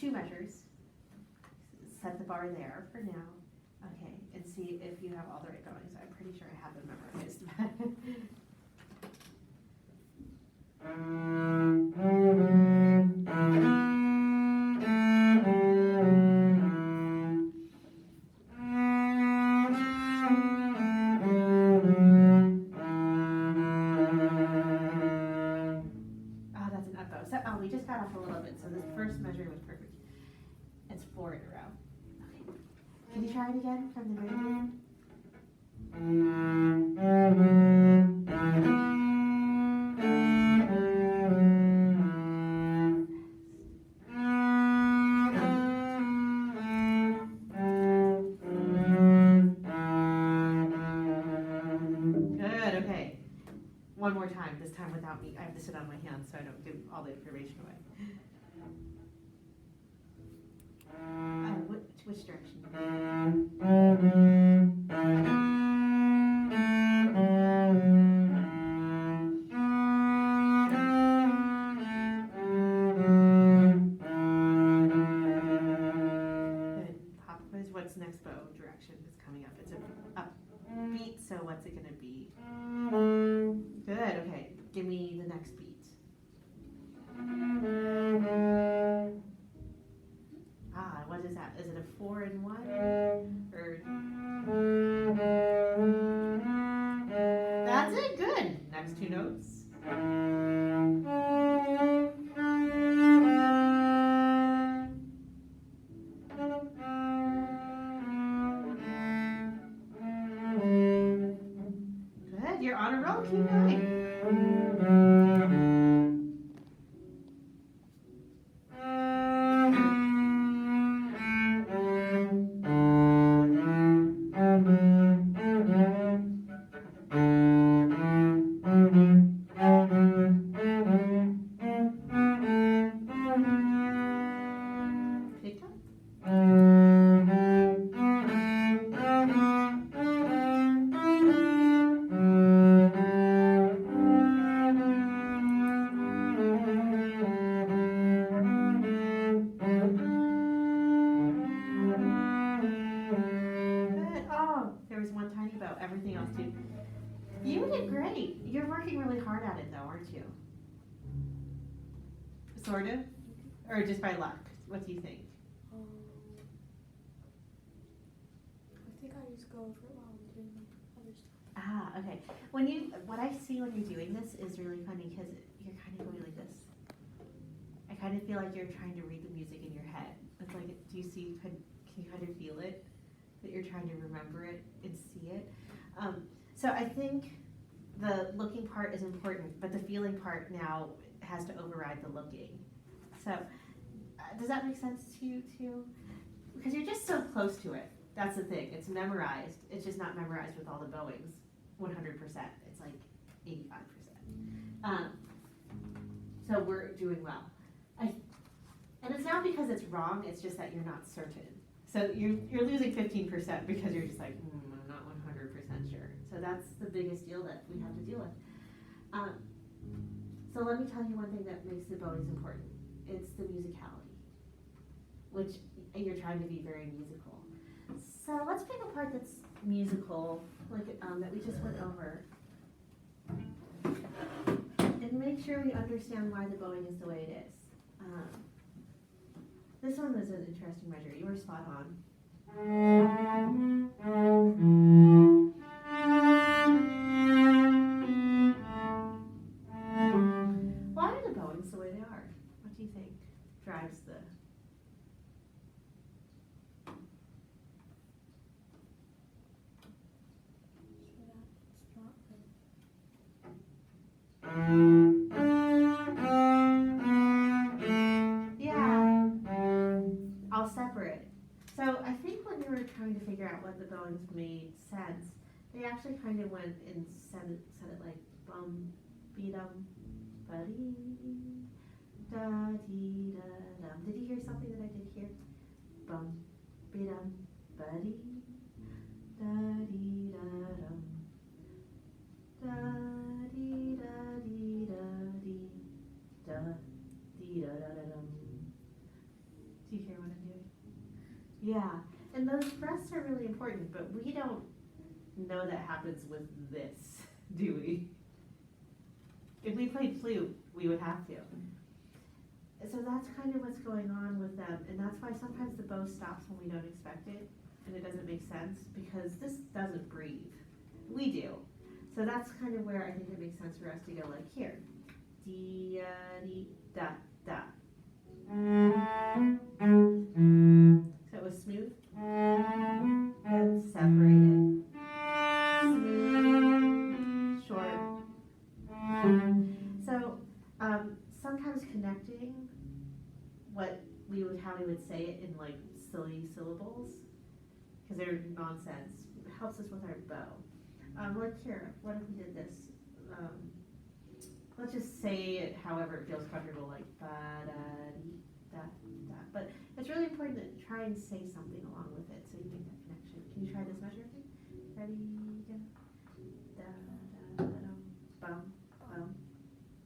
2 measures. Set the bar there for now. Okay, and see if you have all the right bowings. I'm pretty sure I have them memorized. Oh, that's an up bow. So, we just got off a little bit, so this first measure was perfect. It's 4 in a row. Okay. Can you try it again from the very beginning? Good, okay. One more time, this time without me. I have to sit on my hands so I don't give all the information away. Which direction? Good. Pop quiz. What's next bow direction is coming up? It's a up beat, so what's it going to be? Good, okay. Give me the next beat. What is that? Is it a 4 in 1? Or that's it, good. Next 2 notes. Good, you're on a roll, keep going. Everything else too. You did great. You're working really hard at it though, aren't you? Sort of? Or just by luck? What do you think? I think I just go over it while I'm doing other stuff. Okay. What I see when you're doing this is really funny because you're kind of going like this. I kind of feel like you're trying to read the music in your head. It's like, do you see, can you kind of feel it? That you're trying to remember it and see it. So I think the looking part is important, but the feeling part now has to override the looking. So does that make sense to you too? Because you're just so close to it. That's the thing. It's memorized. It's just not memorized with all the bowings 100%. It's like 85%. So we're doing well. And it's not because it's wrong. It's just that you're not certain. So you're losing 15% because you're just like, I'm not 100% sure. So that's the biggest deal that we have to deal with. So let me tell you one thing that makes the bowings important. It's the musicality, which you're trying to be very musical. So let's pick a part that's musical, like that we just went over. And make sure we understand why the bowing is the way it is. This one was an interesting measure. You were spot on. Why are the bowings the way they are? What do you think drives the... I'll separate. So I think when they were trying to figure out what the bowings made sense, they actually kind of went and said it like bum, be-dum, buddy, da-dee-da-dum. Did you hear something that I did here? Bum, be-dum, buddy, da-dee-da-dum, da-dee-da-dee-da-dee, da-dee-da-da-da-dum. Do you Yeah, and those breaths are really important, but we don't know that happens with this, do we? If we played flute, we would have to. So that's kind of what's going on with them, and that's why sometimes the bow stops when we don't expect it, and it doesn't make sense, because this doesn't breathe. We do. So that's kind of where I think it makes sense for us to go like here. Dee, dee, da, da. So it was smooth, then separated, smooth, short. So sometimes connecting how we would say it in like silly syllables, because they're nonsense, helps us with our bow. Like here, what if we did this? Let's just say it however it feels comfortable, like ba-da-dee-da-da. But it's really important to try and say something along with it so you make that connection. Can you try this measure with me? Ready, go. Da-da-da-dum, bum, bum,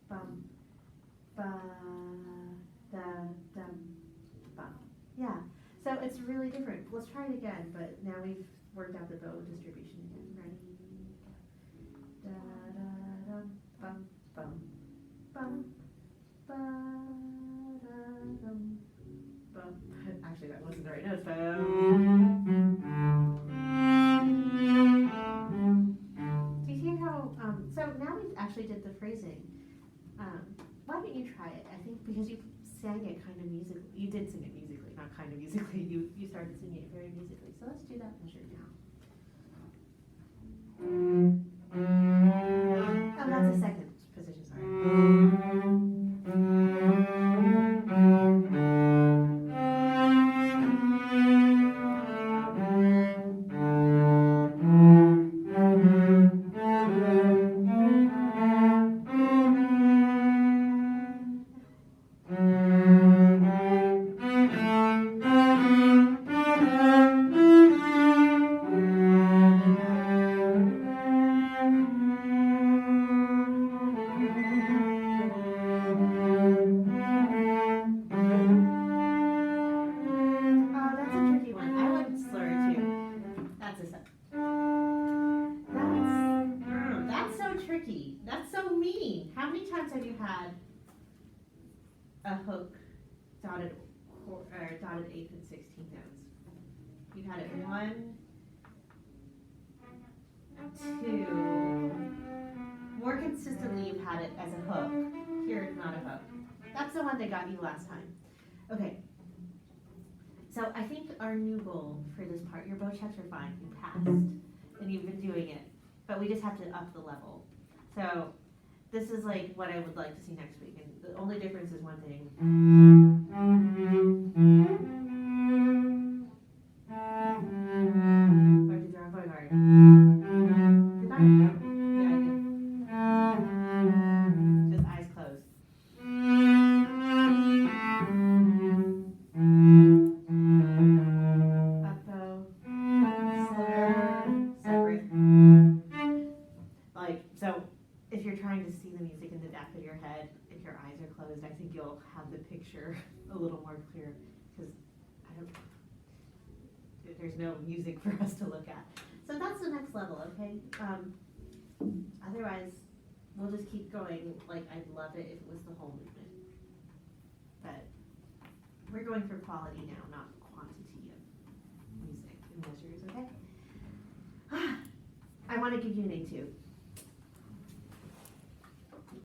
bum, ba-da-dum, bum. Yeah, so it's really different. Let's try it again, but now we've worked out the bow distribution again. Ready, go. Da-da-dum, bum. Bum, bum, ba-da-dum, bum. Actually, that wasn't the right notes. Bum. Do you hear how? So now we actually did the phrasing. Why don't you try it? I think because you sang it kind of musically. You did sing it musically, not kind of musically. You started singing it very musically. So let's do that measure now. Oh, that's a second position, sorry. That's so mean. How many times have you had a hook dotted eighth and 16th notes? You've had it 1, 2. More consistently, you've had it as a hook. Here, it's not a hook. That's the one that got you last time. Okay. So I think our new goal for this part, your bow checks are fine. You passed, and you've been doing it, but we just have to up the level. So this is like what I would like to see next week, and the only difference is one thing. Hard to draw going hard. Did I? Yeah, I did. Just eyes closed. Up bow, silver, separate. Like, so if you're trying to see the music in the back of your head, if your eyes are closed, I think you'll have the picture a little more clear, because there's no music for us to look at. So that's the next level, okay? Otherwise, we'll just keep going. Like, I'd love it if it was the whole movement. But we're going for quality now, not quantity of music and measures, okay? I want to give you an A2.